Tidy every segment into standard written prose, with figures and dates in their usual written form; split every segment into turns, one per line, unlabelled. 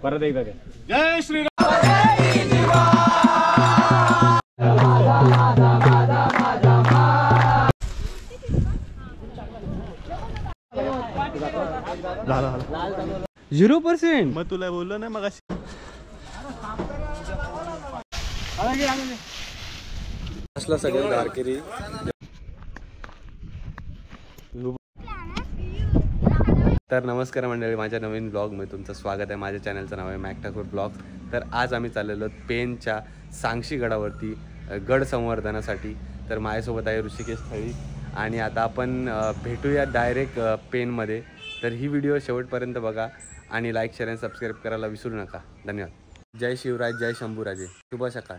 परत एकदा
जय श्रीराम.
झाला 0%.
मग तुला बोललो ना मग
असला सगळं गारकिरी. तर नमस्कार मंडळी, माझ्या नवीन ब्लॉगमध्ये तुमचं स्वागत आहे. माझ्या चॅनलचं नाव आहे मॅक ठाकूर ब्लॉग. तर आज आम्ही चाललेलो पेनच्या सांगशी गडावरती गड संवर्धनासाठी. तर माझ्यासोबत आहे ऋषिकेश थळी आणि आता आपण भेटूया डायरेक्ट पेनमध्ये. तर ही व्हिडिओ शेवटपर्यंत बघा आणि लाईक शेअर आणि सबस्क्राईब करायला विसरू नका. धन्यवाद. जय शिवराय, जय शंभूराजे. शुभ सकाळ.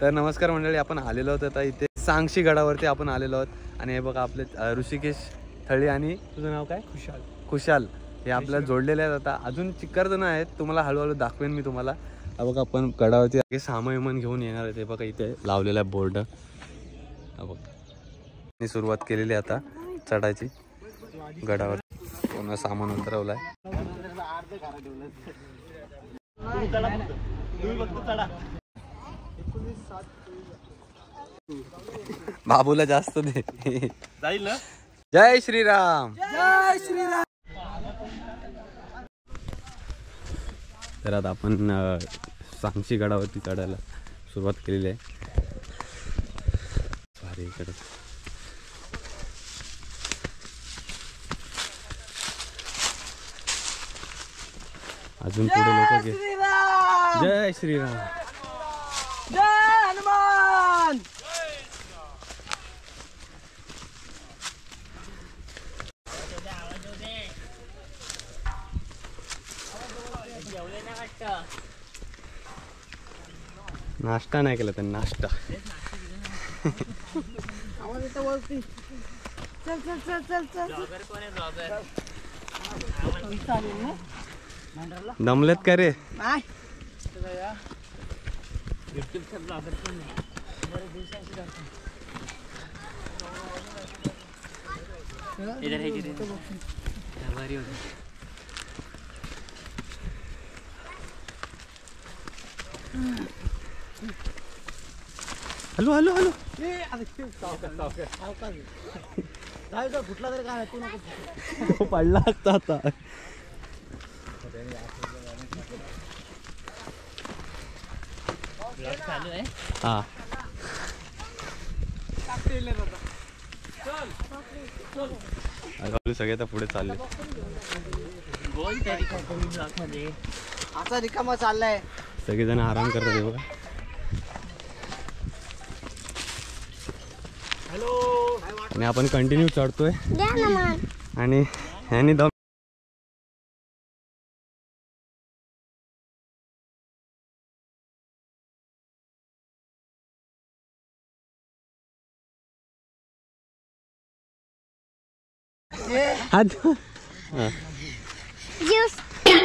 तर नमस्कार मंडळी, आपण आलेलो आहोत आता इथे सांगशी गडावरती आपण आलेलो आहोत. आणि हे बघा आपले ऋषिकेश थळी आणि तुझं नाव काय? खुशाल. हे आपल्याला जोडलेले आहेत. आता अजून चिक्कार जण आहेत, तुम्हाला हळूहळू दाखवेन मी तुम्हाला. बघा आपण गडावरती सामान घेऊन येणार आहे. ते बघा इथे लावलेला आहे बोर्ड. बघा सुरुवात केलेली आहे आता चढायची. गडावर पूर्ण सामान उतरवलाय. बाबूला जास्त दे
जाईल ना.
जय श्रीराम.
जय श्रीराम.
तर आता आपण सांगशी गडावरती चढायला सुरुवात केलेली आहे. भारी इकडे अजून पुढे लोक गे. जय श्रीराम.
जय हनुमान.
नाश्ता नाही केला त्यांनी. नाश्ता दमलेत का रे? Hello hello hello.
कुठला तरी काय तू नको
पडला असता आता. हा सगळे तर पुढे चालले.
असा रिकामा चाललाय.
सगळेजण आराम करतात. हे बघा आणि आपण कंटिन्यू चढतोय आणि ह्यानी दम.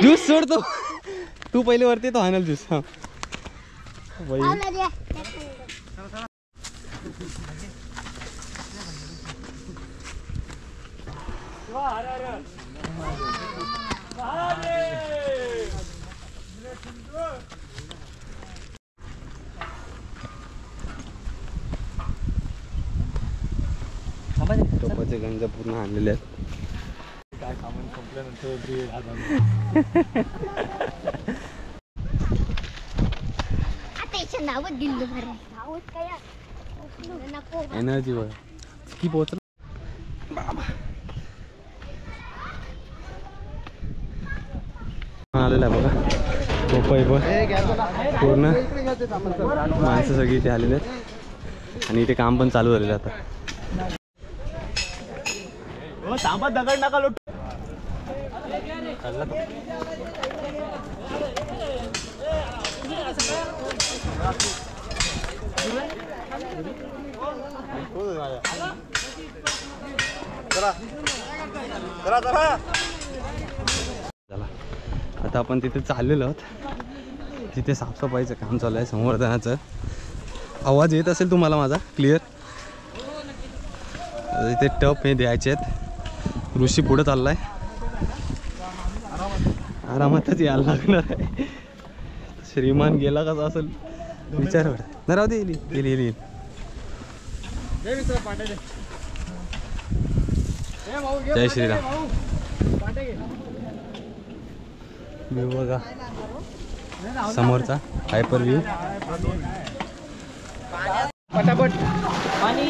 ज्यूस सोडतो तू पहिले वरती तो हानल ज्यूस. हा टोपाचे गंज पूर्ण आणलेले आहेत.
काय सामान संपल्यानंतर
एनर्जी वर की पोहोचल. आलेला आहे बघा टोपा पूर्ण. माणसं सगळी इथे आलेले आहेत आणि इथे काम पण चालू झालेलं आहे आता.
थांबा, दगड नका लोट. चला चला चला.
आता आपण तिथे चाललेलो आहोत, तिथे साफसफाईचं काम चालू आहे, संवर्धनाचं. आवाज येत असेल तुम्हाला माझा क्लिअर. इथे टप हे द्यायचे आहेत. ऋषी पुढं चाललाय, आरामातच यायला लागणार आहे. श्रीमान गेला कसा असेल विचार ना. राहू दे, येईल. जय श्रीराम. व्ह्यू बघा समोरचा हायपर व्ह्यू.
पटापट पाणी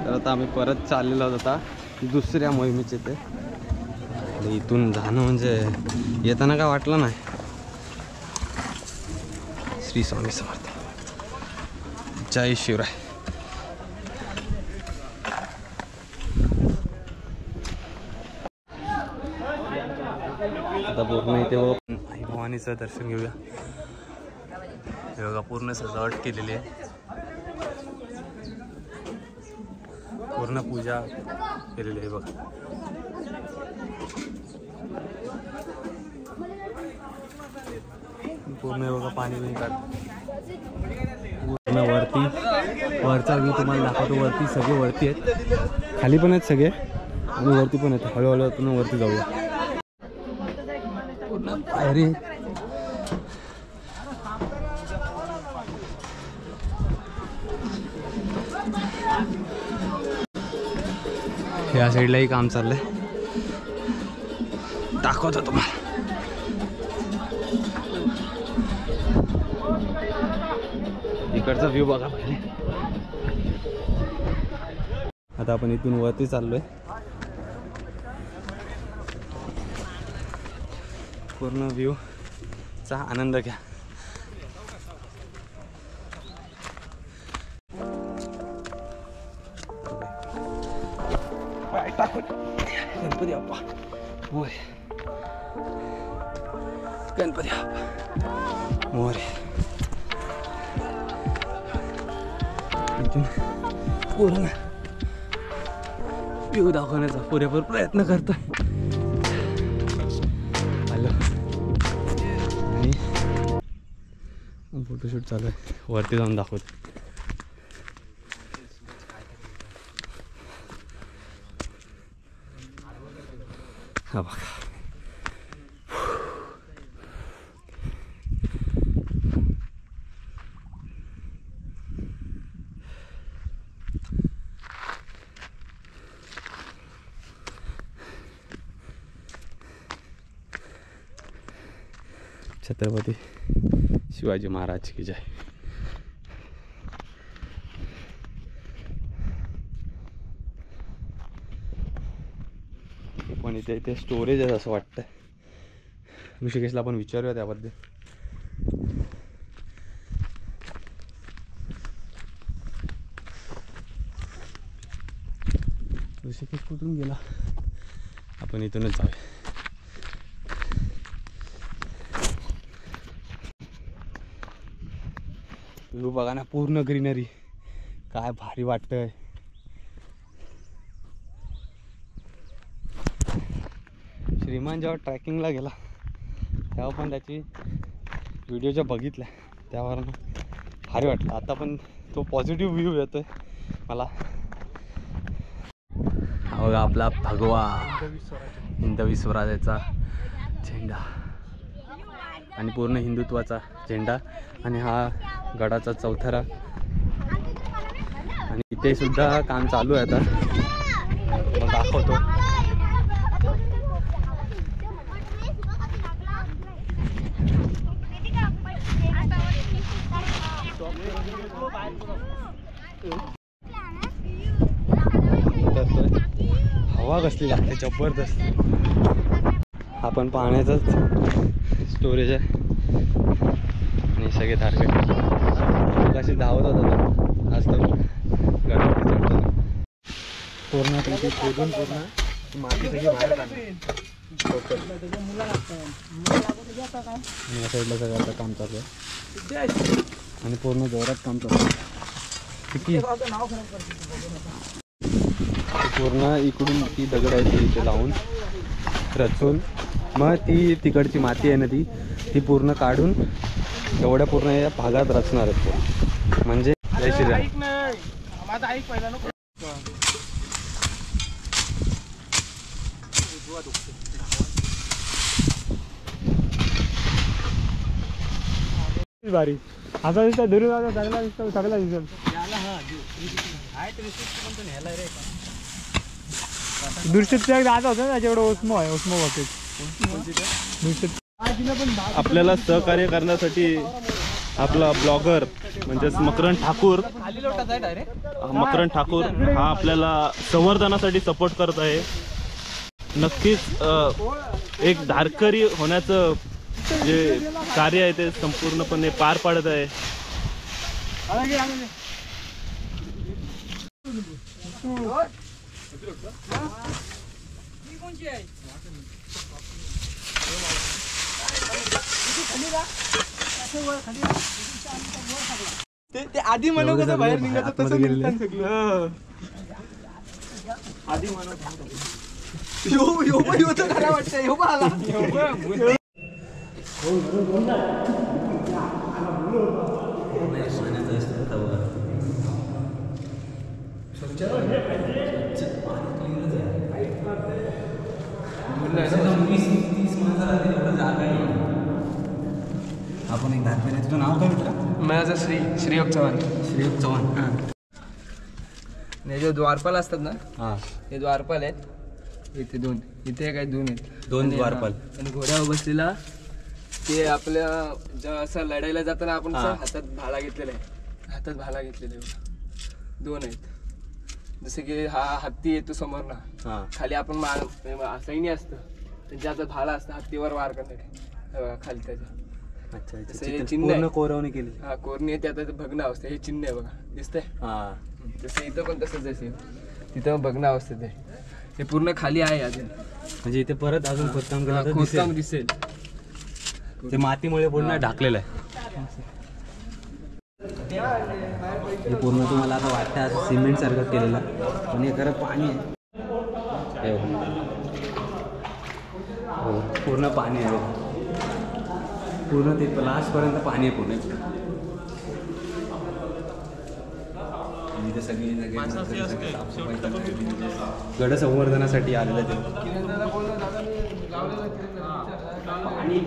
तर आता आम्ही परत चाललेलो आहोत आता दुसऱ्या मोहिमेचे. ते इथून जाणं म्हणजे येताना काय वाटलं नाही. श्री स्वामी समर्थ. जय शिवराय. आता पूर्ण इथे आई भवानीचं दर्शन घेऊया. हे बघा पूर्ण सजावट केलेली आहे, पूर्ण पूजा केलेली आहे बघा. पूर्ण बघा पाणी मिळतात. पूर्ण वरचा व्ह्यू तुम्हाला दाखवतो. वरती सगळे वरती आहेत, खाली पण आहेत सगळे आणि वरती पण आहेत. हळूहळू आपण वरती जाऊया. पूर्ण पायरी या साईडलाही काम चाललंय, दाखवतो तुम्हाला. इकडचा व्ह्यू बघा पहिले. आता आपण इथून वरती चाललोय. पूर्ण व्ह्यू चा आनंद घ्या. गणपती बाप्पा. होय, गणपती बाप्पा मोरे. इथून पूर्ण व्ह्यू दाखवण्याचा पुरेपूर प्रयत्न करतोय. हॅलो. आणि फोटोशूट चालू आहे, वरती जाऊन दाखवतो. हा बघा. छत्रपती शिवाजी महाराज की जय. पण इथे स्टोरेज आहे असं वाटतंय. ऋषिकेशला आपण विचारूया त्याबद्दल. ऋषिकेश कुठून गेला? आपण इथूनच जाऊया. व्ह्यू बघा ना, पूर्ण ग्रीनरी, काय भारी वाटतंय. श्रीमान जेव्हा ट्रॅकिंगला गेला तेव्हा पण त्याची व्हिडिओ ज्या बघितल्या त्यावर भारी वाटलं. आता पण तो पॉझिटिव्ह व्ह्यू येतोय मला. हा बघा आपला भगवा हिंदवी स्वराज्याचा झेंडा आणि पूर्ण हिंदुत्वाचा झेंडा. आणि हा गडाचा चौथरा. आणि इथे सुद्धा काम चालू आहे आता, मग दाखवतो. हवा कसली लागते जबरदस्त. हा पण पाण्याचाच स्टोरेज आहे. आणि सगळे तारखे कशी धावत होता आज तर गडावरती चढतो. पूर्ण त्यांची खोदून पूर्ण माती सगळी बाहेर काढली. या साईडला सगळं आता काम चालू आहे आणि पूर्ण जोरात काम चालू आहे. किती पूर्ण इकडून ती दगड आहे ती इथे लावून रचून मग ती तिकडची माती आहे ना ती पूर्ण काढून एवढ्या पूर्ण या भागात रचणार आहेत. म्हणजे जय श्रीराम.
भारी आता दिसता धरून आता चांगला दिसतो, चांगला दिसेल. दुर्शित आता होतं ना जेवढं ओस्मो आहे, ओस्मो आपल्याला सहकार्य करण्यासाठी आपला ब्लॉगर म्हणजेच मकरन ठाकूर हा आपल्याला संवर्धनासाठी सपोर्ट करत आहे. नक्कीच एक धारकरी होण्याचं जे कार्य आहे ते संपूर्णपणे पार पाडत आहे.
ते आधी म्हणू कसं बाहेर निघायचं तसं निघतात सगळं. आधी म्हणत यो तर खरा वाटतं. यो आला
आपण एक धारपेर. तुझं नाव काय मित्रा?
माझं श्रीयोग चव्हाण.
श्रीयोग चव्हाण. हां.
हे जे द्वारपाल असतात ना,
हां
हे द्वारपाल आहेत. इथे दोन, इथे काय दोन आहेत,
दोन द्वारपाल.
आणि घोड्यावर बसलेला ते आपल्या असं लढायला जाताना आपण हातात भाला घेतलेला आहे. हातात भाला घेतलेला आहे. दोन आहेत. जसे की हा हत्ती येतो समोर ना, खाली आपण सैन्य असतं त्यांच्या हातात भाला असतं, हत्तीवर वार करण्यासाठी खाली त्याच्या.
अच्छा.
हे चिन्ह आहे.
कोरवणी केली.
हा कोरणी आहे. त्यात भग्न अवस्था. हे चिन्ह आहे बघा, दिसतंय. तसं इथं पण तसंच असेल. तिथं भग्न अवस्थेत आहे. हे पूर्ण खाली आहे अजून.
म्हणजे इथे परत अजून
खोदकाम दिसेल.
ते मातीमुळे पूर्ण ढाकलेलं आहे. हे पूर्ण तुम्हाला आता वाटतं असं सिमेंट सारखं केलेलं, पण हे खरं पाणी आहे. हो पूर्ण पाणी आहे. पूर्ण ते लास्टपर्यंत पाणी आहे पूर्ण. इथे सगळी गड संवर्धनासाठी आलेलं ते पाणी.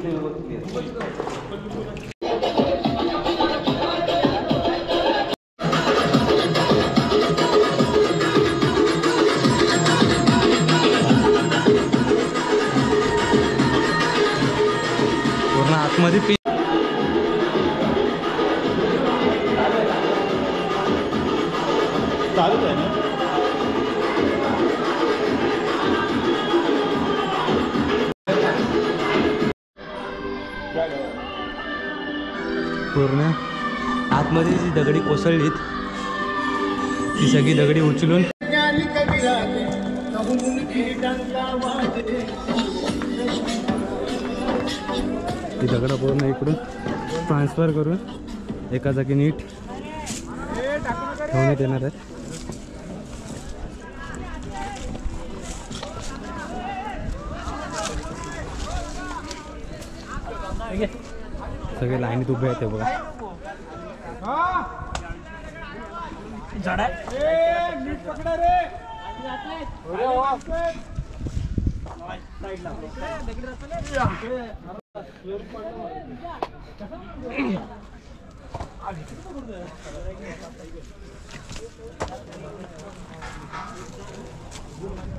पूर्ण आतमध्ये
चालूच आहे ना.
पूर्ण आतमध्ये जी दगडी कोसळलीत ती सगळी दगडी उचलून ती दगड पूर्ण इकडून ट्रान्सफर करून एका जागी नीट ठेवण्यात येणार आहेत. सगळे लाईनीत उभे आहेत बघा.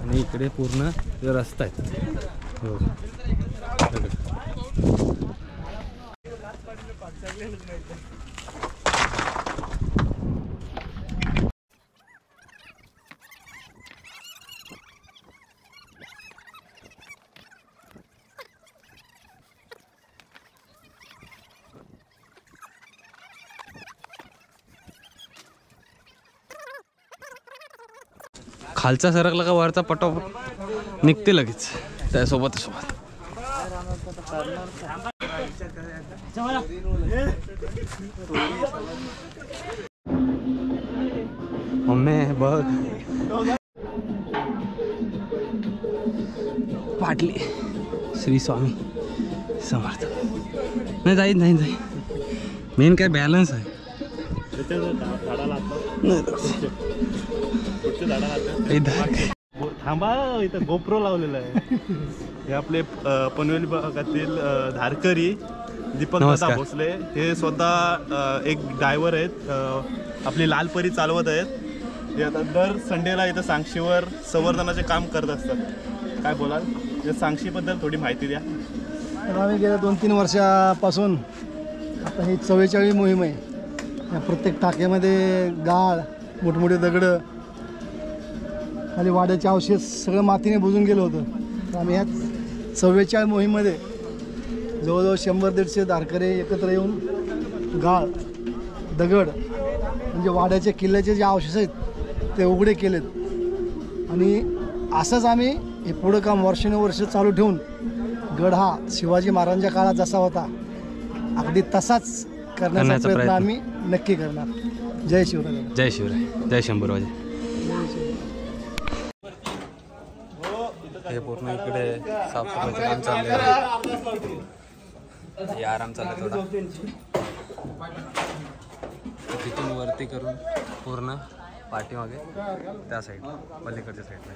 आणि इकडे पूर्ण रस्ता आहे. खालचा सरकला का वरचा पटापट निघते लगेच त्यासोबत सोबत. मम्मी बघ पाटली श्री स्वामी समर्थ. नाही जाईल नाही जाईल. मेन काय बॅलन्स आहे.
थांबा इथं गोप्रो लावलेला आहे. हे आपले पनवेल भागातील धारकरी दीपक दादा भोसले हे स्वतः एक ड्रायव्हर आहेत. आपली लाल परी चालवत आहेत. हे आता दर संडेला इथं सांगशीवर संवर्धनाचे काम करत असतात. काय बोलाल या सांगशीबद्दल थोडी माहिती द्या.
आम्ही गेल्या 2-3 वर्षापासून आता ही 44 मोहीम आहे. या प्रत्येक टाक्यामध्ये गाळ मोठमोठे दगडं खाली वाड्याचे अवशेष सगळं मातीने बुजून गेलं होतं. तर आम्ही ह्या 44 मोहीममध्ये जवळजवळ 100-150 धारकरी एकत्र येऊन गाळ दगड म्हणजे वाड्याच्या किल्ल्याचे जे अवशेष आहेत ते उघडे केलेत. आणि असंच आम्ही हे पुढं काम वर्षानुवर्ष चालू ठेवून गड हा शिवाजी महाराजांच्या काळात जसा होता अगदी तसाच करण्याचा प्रयत्न आम्ही नक्की करणार. जय शिवराय.
जय शिवराय. जय शंभूराजे. हे पूर्ण इकडे साफसफाईचं काम चाललंय. हे आराम चाललाय थोडा. तिथून वरती करून पूर्ण पाठीमागे त्या साईड पलीकडच्या साईडला.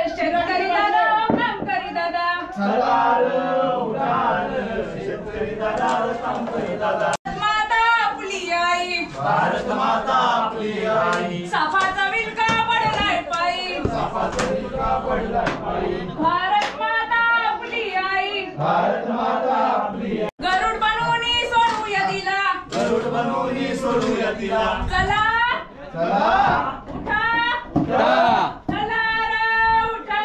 शेतकरी दादा कामकरी दादा माता आपली आई सापाचा विलका पडलाय पायी भारत माता आपली आई गरुड बनवून सोडूया तिला चला उठा चला उठा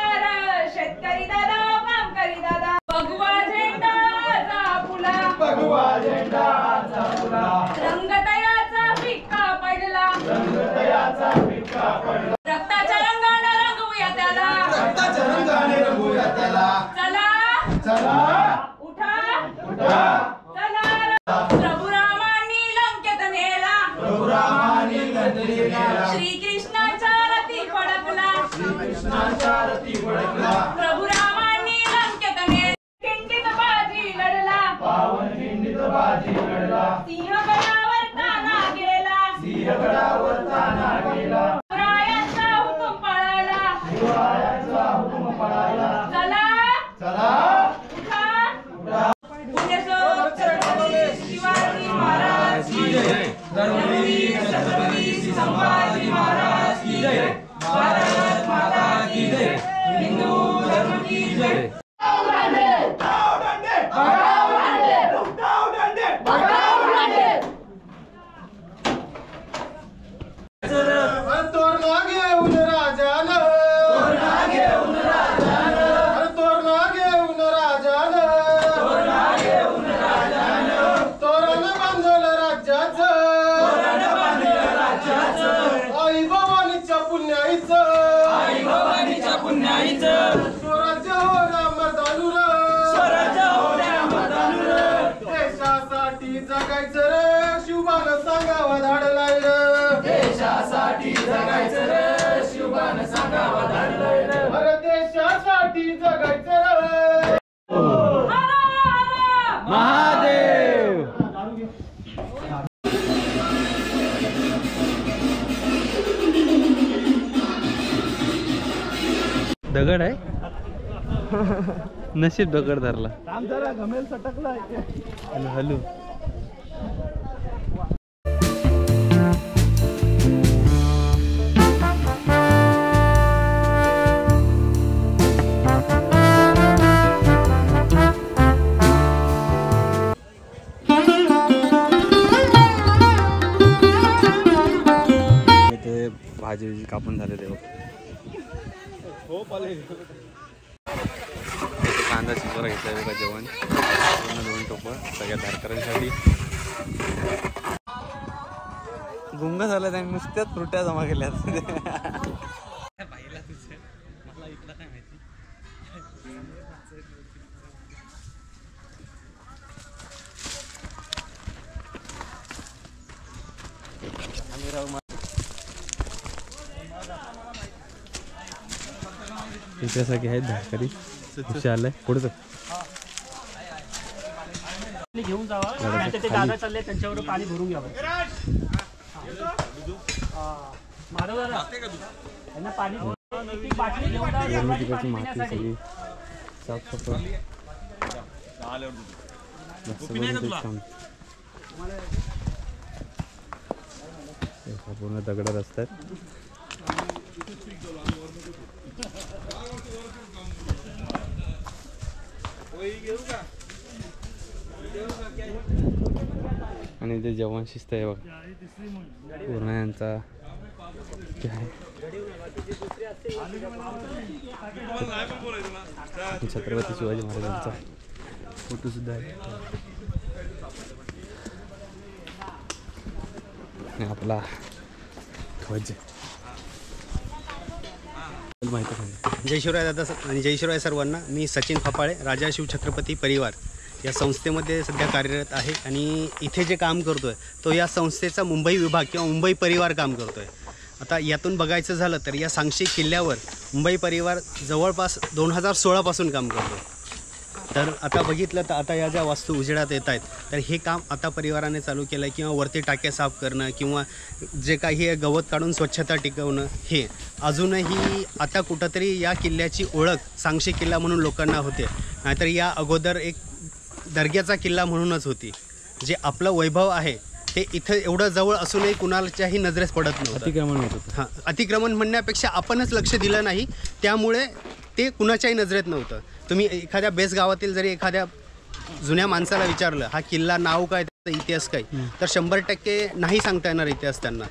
शेतकरी दादा कामकरी दादा भगवा झेंडा फुला रंगतयाचा फिक्का पडला रक्ताच्या रंगाने रंगवूया त्याला चला उठा चला प्रभुरामांनी लंकेत नेला श्रीकृष्णाच्या रथी फडकला प्रभुरामांनी लंकेत नेला किंकित बाजी लढला सिंहगडावर ताना गेला शिवरायांचा हुकूम पळाला चला उठा पुण्यश्लोक शिवाजी महाराज की जय छत्रपती संभाजी महाराज की जय भारत माता की जय हिंदू धर्म की जय
जगायचं रे शिवबान सांगावा धाडलाय देशासाठी जगायचं रे शिवबान सांगावा धाडलाय अरे देशासाठी जगायचं रे
महादेव दगड आहे नशीब दगड धरला
घमेल सटकला
हॅलो हॅलो ते भाजी कापून झाले तेव्हा कांदा शिजवायला घेतलाय बघा जेवण पूर्ण 2 टोपं सगळ्या धारकऱ्यांसाठी गुंग झालं त्यांनी नुसत्याच फ्रुट्या जमा केल्यात पाहिला तुझं मला इकडं काय माहिती इकडे आहेत धारकरी आलंय पुढचं
घेऊन जावा ते दादा चालले त्यांच्यावर पाणी भरून घ्यावं त्यांना पाणी बाटली घेऊन
तिकडची माती सगळी साफसफाई पूर्ण दगडात असतात आणि ते जवान शिस्त आहे बघ पूर्ण यांचा छत्रपती शिवाजी महाराजांचा फोटो सुद्धा आहे आपला ध्वज
जय शिवराय दादा आणि जय शिवराय सर्वांना. मी सचिन फपाळे, राजा शिव छत्रपती परिवार या संस्थेमध्ये सध्या कार्यरत आहे आणि इथे जे काम करतो आहे तो या संस्थेचा मुंबई विभाग किंवा मुंबई परिवार काम करतो आहे. आता यातून बघायचं झालं तर या सांगशी किल्ल्यावर मुंबई परिवार जवळपास 2016 पासून काम करतो. तर आता बघितलं तर आता या ज्या वास्तू उजेडात येत आहेत तर हे काम आता परिवाराने चालू केलं आहे, किंवा वरती टाके साफ करणं किंवा जे काही आहे गवत काढून स्वच्छता टिकवणं, हे अजूनही आता कुठंतरी या किल्ल्याची ओळख सांगशी किल्ला म्हणून लोकांना होते, नाहीतर या अगोदर एक दर्ग्याचा किल्ला म्हणूनच होती. जे आपलं वैभव आहे ते इथं एवढं जवळ असूनही कुणाच्याही नजरेस पडत नव्हतं.
अतिक्रमण होत होतं.
हां, अतिक्रमण म्हणण्यापेक्षा आपणच लक्ष दिलं नाही, त्यामुळे ते कुणाच्याही नजरेत नव्हतं. तुम्ही एखाद्या बेस गावातील जरी एखाद्या जुन्या माणसाला विचारलं हा किल्ला नाव काय, त्याचा इतिहास काय, तर 100% नाही सांगता येणार इतिहास त्यांना.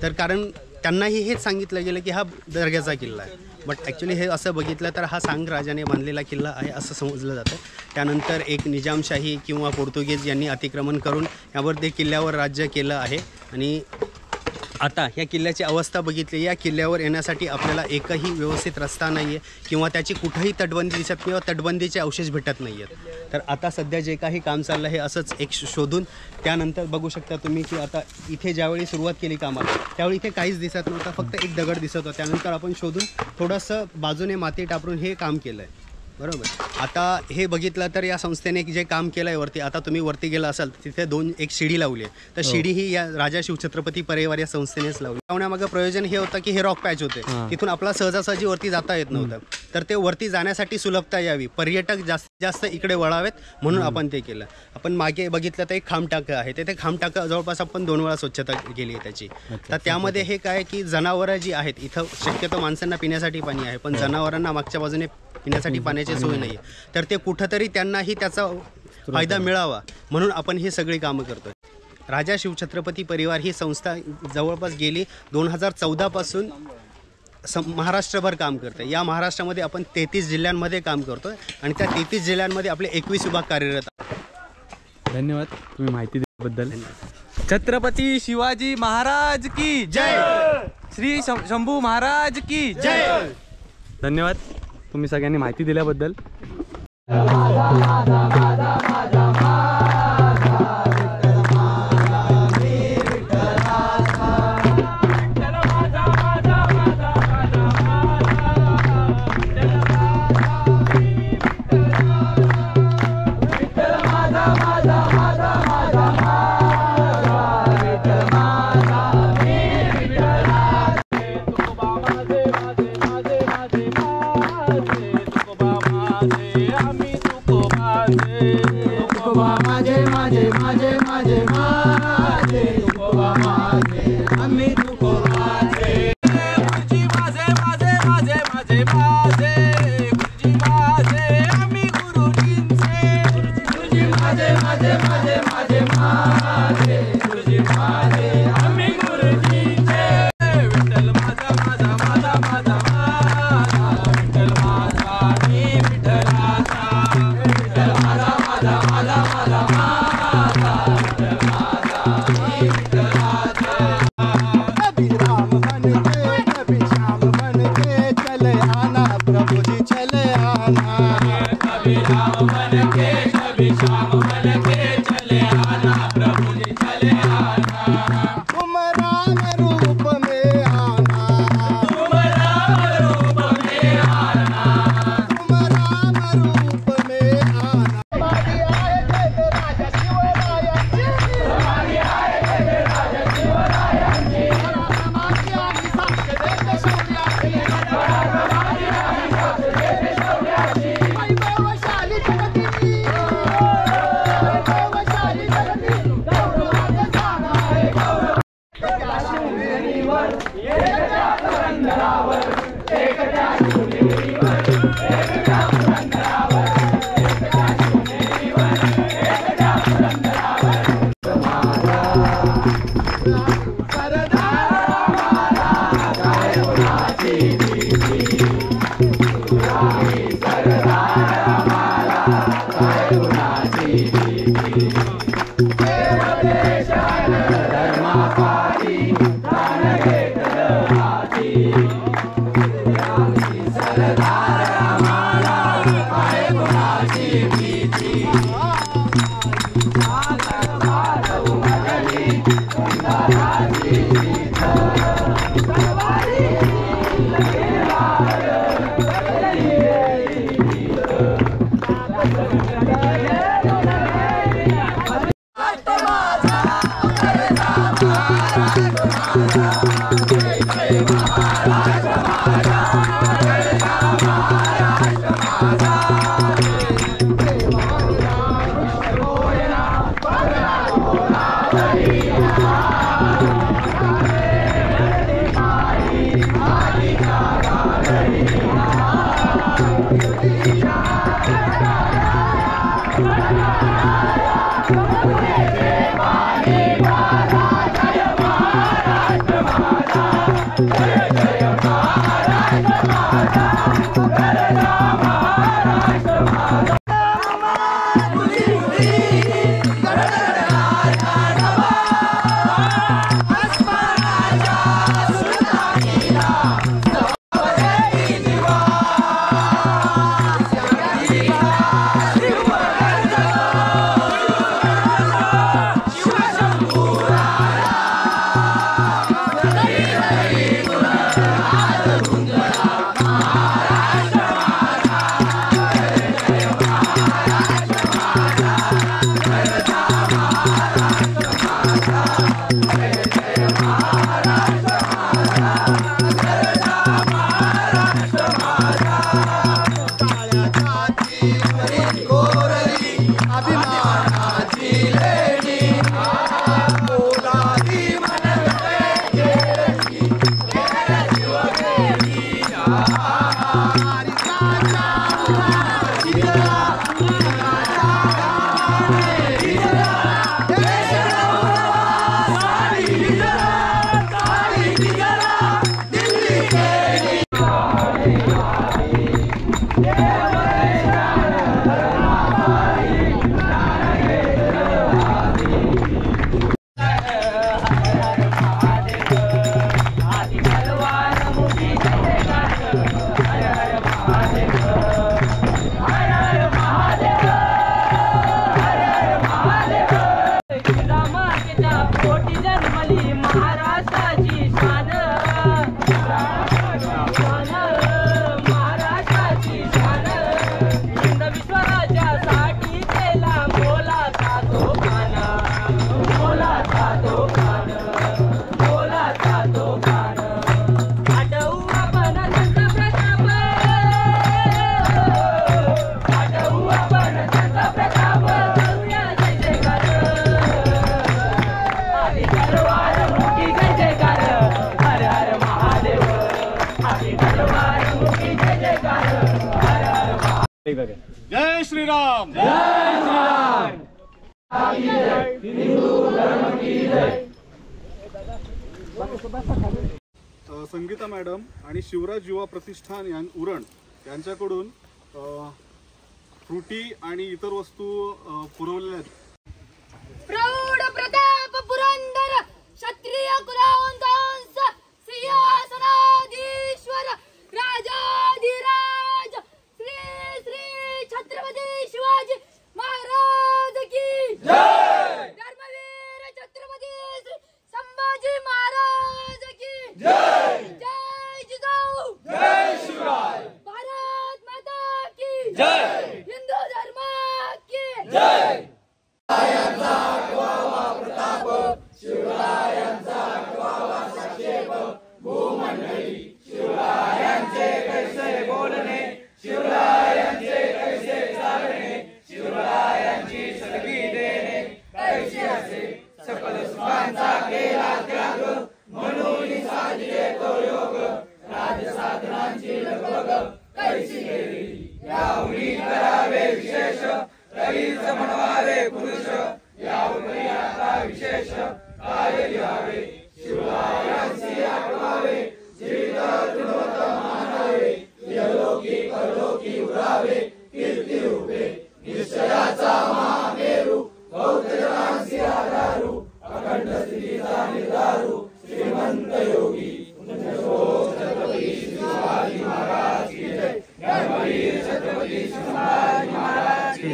तर कारण त्यांनाही हेच सांगितलं गेलं की हा दर्ग्याचा किल्ला आहे. बट ॲक्च्युली हे असं बघितलं तर हा सांग राजाने बांधलेला किल्ला आहे असं समजलं जातं. त्यानंतर एक निजामशाही किंवा पोर्तुगीज यांनी अतिक्रमण करून यावर ते किल्ल्यावर राज्य केलं आहे. आणि आता या किल्ल्याची अवस्था बघितली, या किल्ल्यावर येण्यासाठी आपल्याला एकही व्यवस्थित रस्ता नाही आहे किंवा त्याची कुठंही तटबंदी दिसत किंवा तटबंदीचे अवशेष भेटत नाही आहेत. तर आता सध्या जे काही काम चाललं हे असंच एक शोधून त्यानंतर बघू शकता तुम्ही की आता इथे ज्यावेळी सुरुवात केली कामाला त्यावेळी इथे काहीच दिसत नव्हतं, फक्त एक दगड दिसत होता. त्यानंतर आपण शोधून थोडंसं बाजूने माती टाकून हे काम केलं आहे. बरोबर. आता हे बघितलं तर या संस्थेने जे काम केलं आहे वरती, आता तुम्ही वरती गेला असाल तिथे एक शिडी लावली आहे. तर शिडी ही या राजा शिवछत्रपती परिवार या संस्थेनेच लावली. लावण्यामागं प्रयोजन हे होतं की हे रॉक पॅच होते, तिथून आपला सहजासहजी वरती जाता येत नव्हतं. तर ते वरती जाण्यासाठी सुलभता यावी, पर्यटक जास्तीत जास्त इकडे वळावेत म्हणून आपण ते केलं. आपण मागे बघितलं तर एक खांबटाकं आहे, ते खांबटाकं जवळपास आपण 2 वेळा स्वच्छता केली आहे त्याची. तर त्यामध्ये हे काय की जनावरं जी आहेत, इथं शक्यतो माणसांना पिण्यासाठी पाणी आहे पण जनावरांना मागच्या बाजूने पिण्यासाठी पाण्याची सोय नाही आहे. तर ते कुठंतरी त्यांनाही त्याचा फायदा मिळावा म्हणून आपण ही सगळी कामं करतो. राजा शिवछत्रपती परिवार ही संस्था जवळपास गेली 2014 पासून महाराष्ट्रभर काम करते. या महाराष्ट्रामध्ये आपण 33 जिल्ह्यांमध्ये काम करतो आणि त्या 33 जिल्ह्यांमध्ये आपले 21 विभाग कार्यरत आहेत.
धन्यवाद तुम्ही माहिती दिल्याबद्दल. छत्रपती शिवाजी महाराज की जय, श्री शंभू महाराज की जय. धन्यवाद तुम्ही सगळ्यांनी माहिती दिल्याबद्दल.
जय श्रीराम। संगीता मॅडम आणि शिवराज युवा प्रतिष्ठान उरण यांच्याकडून फ्रुटी आणि इतर वस्तू पुरवलेल्या आहेत।
प्रौढ प्रताप पुरंदर क्षत्रिय कुलावंतांस सिंहासनाधीश्वर राजाधिराज श्री श्री छत्रपती शिवाजी महाराज की जय। धर्मवीर छत्रपती श्री संभाजी महाराज की जय। जय जिजाऊ जय शिवराय। भारत माता की जय। हिंदू धर्म की जय।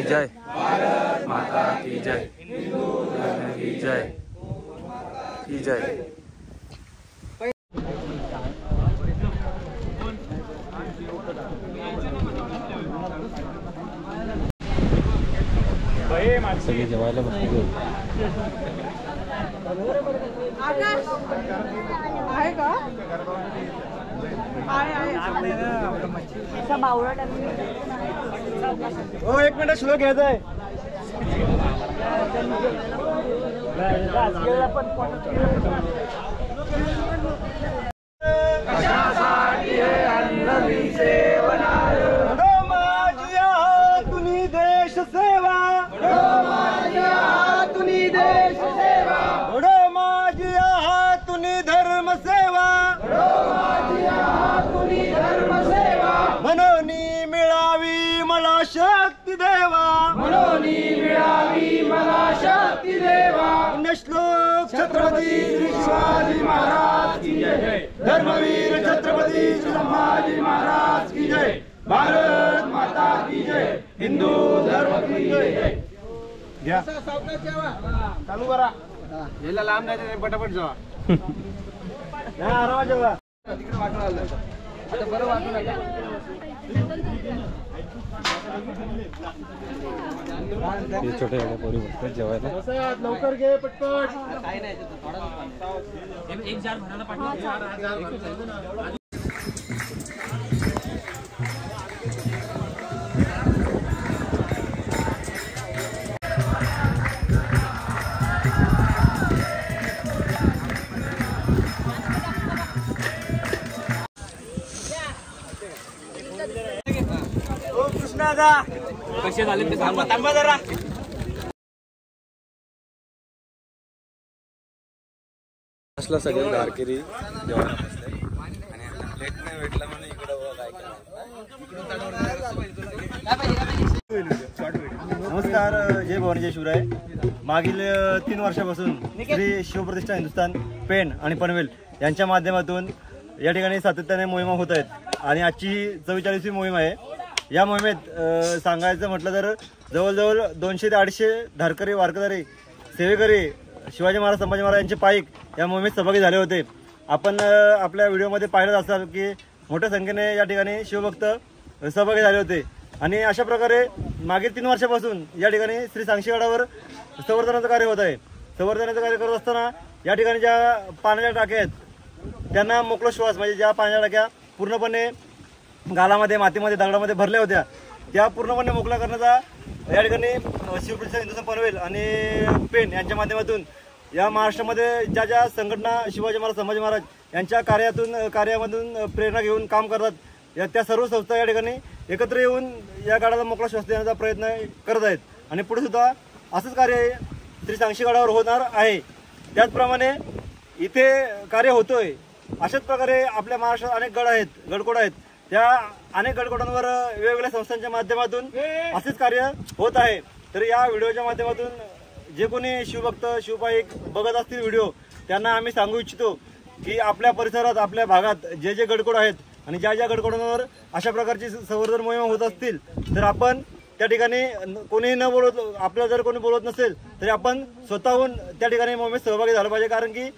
जय। भारत माता की जय। हिंदू धर्म की जय। की जय। सगळे जेवायला बसले।
आहे का?
हो, 1 मिनिट श्लोक घ्यायचा आहे. देश सेवा तुनी देश सेवा तुनी धर्म सेवा मनोनी मिळावी मला शक्ती देवा श्लोक छत्रपती श्री शिवाजी महाराज की जय. धर्मवीर छत्रपती श्री संभाजी महाराज की जय. भारत माता की जय. हिंदू धर्म की जय. घ्या चालू करा. याला लांब जायचं पटापट जावा. आरामात जेवा.
आता बरं वाटलं का?
छोटे पोरी बसतात जेवायला.
लवकर घे पटपट.
एक जार भरायला पाठवा.
कसे झाले ते सांगा.
थांबा जरा.
असला सगळे धारकरी जेवायला बसले आणि लेट नाही भेटला म्हणून इकडं काय
नमस्कार. जय भवानी जय शिवराय. मागील 3 वर्षापासून श्री शिवप्रतिष्ठान हिंदुस्थान पेण आणि पनवेल यांच्या माध्यमातून या ठिकाणी सातत्याने मोहिमा होत आहेत आणि आजची ही 44वी मोहीम आहे. या मोहिमेत सांगायचं म्हटलं तर जवळजवळ 200 ते 250 धारकरी वारकरी सेवेकरी शिवाजी महाराज संभाजी महाराज यांचे पाईक या मोहिमेत सहभागी झाले होते. आपण आपल्या व्हिडिओमध्ये पाहिलं असाल की मोठ्या संख्येने या ठिकाणी शिवभक्त सहभागी झाले होते आणि अशा प्रकारे मागील 3 वर्षापासून या ठिकाणी श्री सांगशीगडावर संवर्धनाचं कार्य होत आहे. संवर्धनाचं कार्य करत असताना या ठिकाणी ज्या पाण्याच्या टाक्या आहेत त्यांना मोकळा श्वास म्हणजे ज्या पाण्याच्या टाक्या पूर्णपणे गालामध्ये मातीमध्ये दगडामध्ये भरल्या होत्या त्या पूर्णपणे मोकळा करण्याचा या ठिकाणी शिवप्रतिष्ठान हिंदुस्थान पनवेल आणि पेण यांच्या माध्यमातून या महाराष्ट्रामध्ये ज्या ज्या संघटना शिवाजी महाराज संभाजी महाराज यांच्या कार्यामधून प्रेरणा घेऊन काम करतात त्या सर्व संस्था या ठिकाणी एकत्र येऊन या गाडाला मोकळा श्वास देण्याचा प्रयत्न करत आहेत आणि पुढे सुद्धा असंच कार्य श्री सांगशीगडावर होणार आहे. त्याचप्रमाणे इथे कार्य होतोय. अशाच प्रकारे आपल्या महाराष्ट्रात अनेक गड आहेत गडकोट आहेत. त्या अनेक गडकोटांवर वेगवेगळ्या संस्थांच्या माध्यमातून असेच कार्य होत आहे. तर या व्हिडिओच्या माध्यमातून जे कोणी शिवभक्त शिवपाईक बघत असतील व्हिडिओ त्यांना आम्ही सांगू इच्छितो की आपल्या परिसरात आपल्या भागात जे जे गडकोट आहेत आणि ज्या ज्या गडकोटांवर अशा प्रकारची संवर्धन मोहीम होत असतील तर आपण त्या ठिकाणी कोणीही न बोलत आपल्याला जर कोणी बोलत नसेल तरी आपण स्वतःहून त्या ठिकाणी मोहिमेत सहभागी झालं पाहिजे. कारण की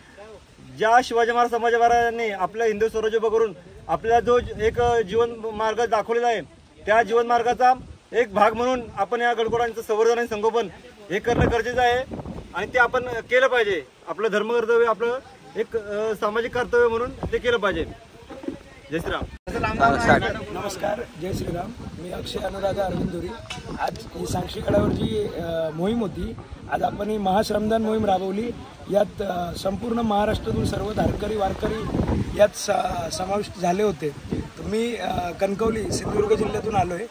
ज्या शिवाजी महाराज संभाजी महाराजांनी आपल्या हिंदू स्वराज्य उभं करून आपल्याला जो एक जीवन मार्ग दाखवलेला आहे त्या जीवन मार्गाचा एक भाग म्हणून आपण या गडकोटांचं संवर्धन आणि संगोपन हे करणं गरजेचं आहे आणि ते आपण केलं पाहिजे. आपलं धर्मकर्तव्य आपलं एक सामाजिक कर्तव्य म्हणून ते केलं पाहिजे. जय श्रीराम.
नमस्कार. जय श्रीराम. मी अक्षय अनुराधा अरविंदोरी. आज ही सांगशीगडावरची मोहीम होती. आज आपण ही महाश्रमदान मोहीम राबवली. यात संपूर्ण महाराष्ट्रातून सर्व धारकरी वारकरी यात समाविष्ट झाले होते. मी कणकवली सिंधुदुर्ग जिल्ह्यातून आलो आहे.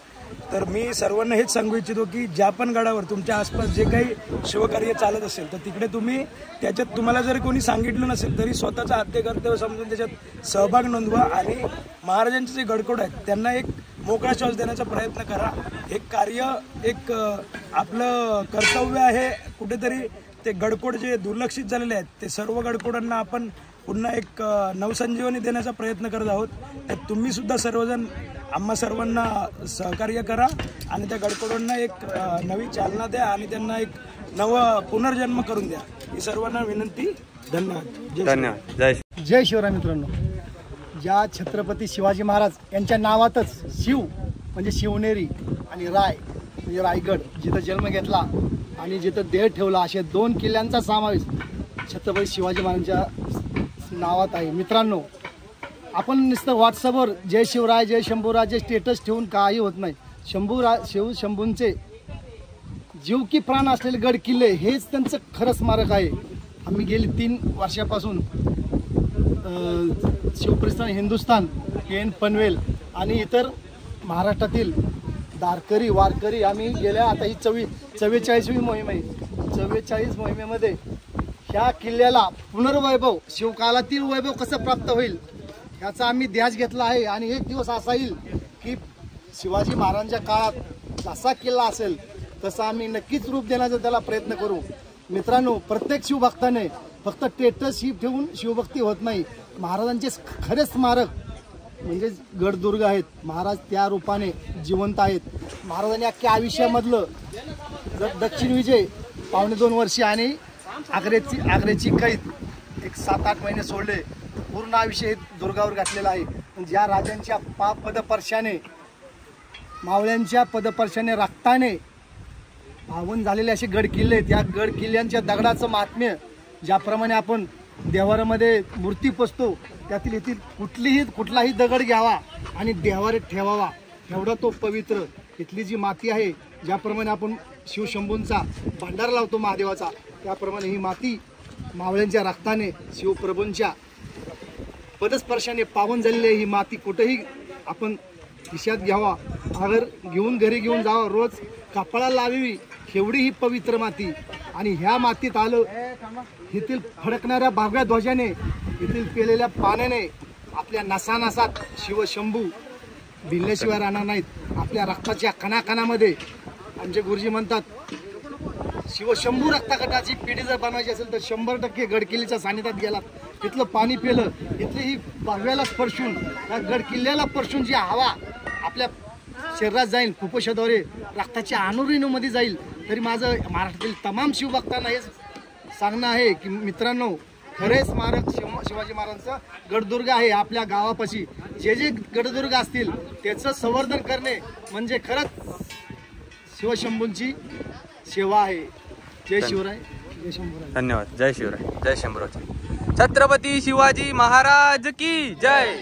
तर मी सर्वांना हेच सांगू इच्छितो की ज्या पण गडावर तुमच्या आसपास जे काही शिवकार्य चालत असेल तर तिकडे तुम्ही त्याच्यात तुम्हाला जर कोणी सांगितलं नसेल तरी स्वतःचं आद्य कर्तव्य समजून त्याच्यात सहभाग नोंदवा आणि महाराजांचे जे गडकोट आहेत त्यांना एक मोकळा श्वास देण्याचा प्रयत्न करा. एक कार्य एक आपलं कर्तव्य आहे. कुठेतरी ते गडकोट जे दुर्लक्षित झालेले आहेत ते सर्व गडकोटांना आपण पुन्हा एक नवसंजीवनी देण्याचा प्रयत्न करत आहोत. तर तुम्ही सुद्धा सर्वजण आम्हा सर्वांना सहकार्य करा आणि त्या गडकोटांना एक नवी चालना द्या आणि त्यांना एक नवा पुनर्जन्म करून द्या. ही सर्वांना विनंती. धन्यवाद.
धन्यवाद.
जय शिवराय. मित्रांनो, ज्या छत्रपती शिवाजी महाराज यांच्या नावातच शिव म्हणजे शिवनेरी आणि राय म्हणजे रायगड जिथं जन्म घेतला आणि जिथं देह ठेवला असे 2 किल्ल्यांचा समावेश छत्रपती शिवाजी महाराजांच्या नावात आहे. मित्रांनो, आपण नुसतं व्हॉट्सअपवर जय शिवराय जय शंभूराजे स्टेटस ठेवून काही होत नाही. शंभूंचे जीव की प्राण असलेले गड किल्ले हेच त्यांचं खरं स्मारक आहे. आम्ही गेली 3 वर्षापासून शिवप्रस्थान हिंदुस्थान पेन पनवेल आणि इतर महाराष्ट्रातील धारकरी वारकरी आम्ही गेल्या आता ही 44वी मोहीम आहे. 44 मोहिमेमध्ये ह्या किल्ल्याला पुनर्वैभव शिवकालातील वैभव कसं प्राप्त होईल ह्याचा आम्ही ध्यास घेतला आहे. आणि एक दिवस असा येईल की शिवाजी महाराजांच्या काळात जसा किल्ला असेल तसा आम्ही नक्कीच रूप देण्याचा त्याला प्रयत्न करू. मित्रांनो, प्रत्येक शिवभक्ताने फक्त स्टेटस ही ठेवून शिवभक्ती होत नाही. महाराजांचे खरे स्मारक म्हणजे गडदुर्ग आहेत. महाराज त्या रूपाने जिवंत आहेत. महाराजांनी अख्ख्या आयुष्यामधलं दक्षिण विजय 2.5 वर्षे आणि आग्र्याची कैद एक 7-8 महिने सोडले. पूर्ण आयुष्य हे दुर्गावर घातलेलं आहे. ज्या राजांच्या पदपर्शाने मावळ्यांच्या पदपर्शाने रक्ताने पावन झालेले असे गड किल्ले, त्या गड किल्ल्यांच्या दगडाचं महात्म्य ज्याप्रमाणे आपण देवारामध्ये मूर्ती पुजतो त्यातील येथील कुठलाही दगड घ्यावा आणि देवारे ठेवावा एवढा तो पवित्र. इथली जी माती आहे ज्याप्रमाणे आपण शिवशंभूंचा भंडारा लावतो महादेवाचा, त्याप्रमाणे ही माती मावळ्यांच्या रक्ताने शिवप्रभूंच्या पदस्पर्शाने पावन झालेली आहे. ही माती कुठेही आपण खिशात घ्यावा, अगर घरी घेऊन जावा, रोज कपाळाला लावावी एवढी ही पवित्र माती. आणि ह्या मातीत आलं येथील फडकणाऱ्या भगव्या ध्वजाने, येथील पेलेल्या पाण्याने आपल्या नसानसात शिवशंभू भिल्ल्याशिवाय राहणार नाहीत. आपल्या रक्ताच्या कणाकणामध्ये आमचे गुरुजी म्हणतात शिवशंभू रक्तगटाची पिढी जर बनवायची असेल तर 100% गडकिल्ल्याच्या सानिध्यात गेलात, तिथलं पाणी पिलं, इथली ही भगव्याला स्पर्शून या गडकिल्ल्याला स्पर्शून जी हवा आपल्या शरीरात जाईल, फुफ्फुसाद्वारे रक्ताच्या अणुरेणूमध्ये जाईल. तरी माझं महाराष्ट्रातील तमाम शिवभक्तांना हे सांगणं आहे की मित्रांनो, खरे स्मारक शिवाजी महाराजांचं गडदुर्ग आहे. आपल्या गावापाशी जे गडदुर्ग असतील त्याचं संवर्धन करणे म्हणजे खरंच शिवशंभूंची सेवा आहे. जय शिवराय जय शंभूराय.
धन्यवाद. जय शिवराय जय शंभूराज. छत्रपती शिवाजी महाराज की जय.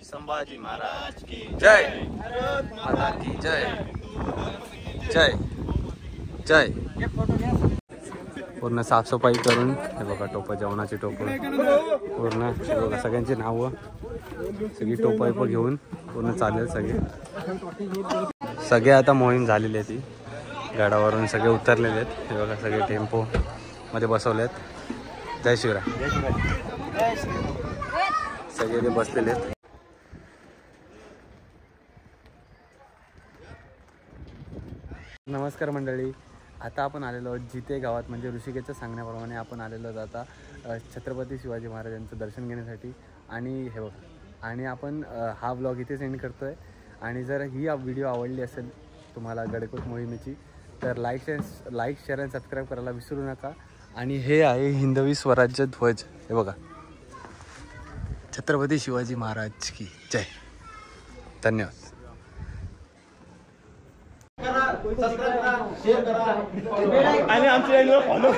संभाजी महाराज की जय. माता की जय जय जय. पूर्ण साफसफाई करून हे बघा टोपं, जेवणाची टोपं पूर्ण हे बघा, सगळ्यांची नावं सगळी टोपं घेऊन पूर्ण चालेल. सगळे आता मोहीम झालेली आहे. ती गडावरून सगळे उतरलेले आहेत. हे बघा सगळे टेम्पो मध्ये बसवले आहेत. जय शिवराय. सगळे ते बसलेले आहेत. नमस्कार मंडळी, आता आपण आलेलो आहोत जिते गावात, म्हणजे ऋषिकेशच्या सांगण्याप्रमाणे आपण आलेलो आहोत आता छत्रपती शिवाजी महाराजांचं दर्शन घेण्यासाठी. आणि हे बघा, आणि आपण हा व्लॉग इथे सेंड करतो आहे. आणि जर ही व्हिडिओ आवडली असेल तुम्हाला गडकोट मोहिमेची तर लाईक शेअर आणि सबस्क्राईब करायला विसरू नका. आणि हे आहे हिंदवी स्वराज्य ध्वज. हे बघा, छत्रपती शिवाजी महाराज की जय. धन्यवाद.
आणि आमच्या फॉलो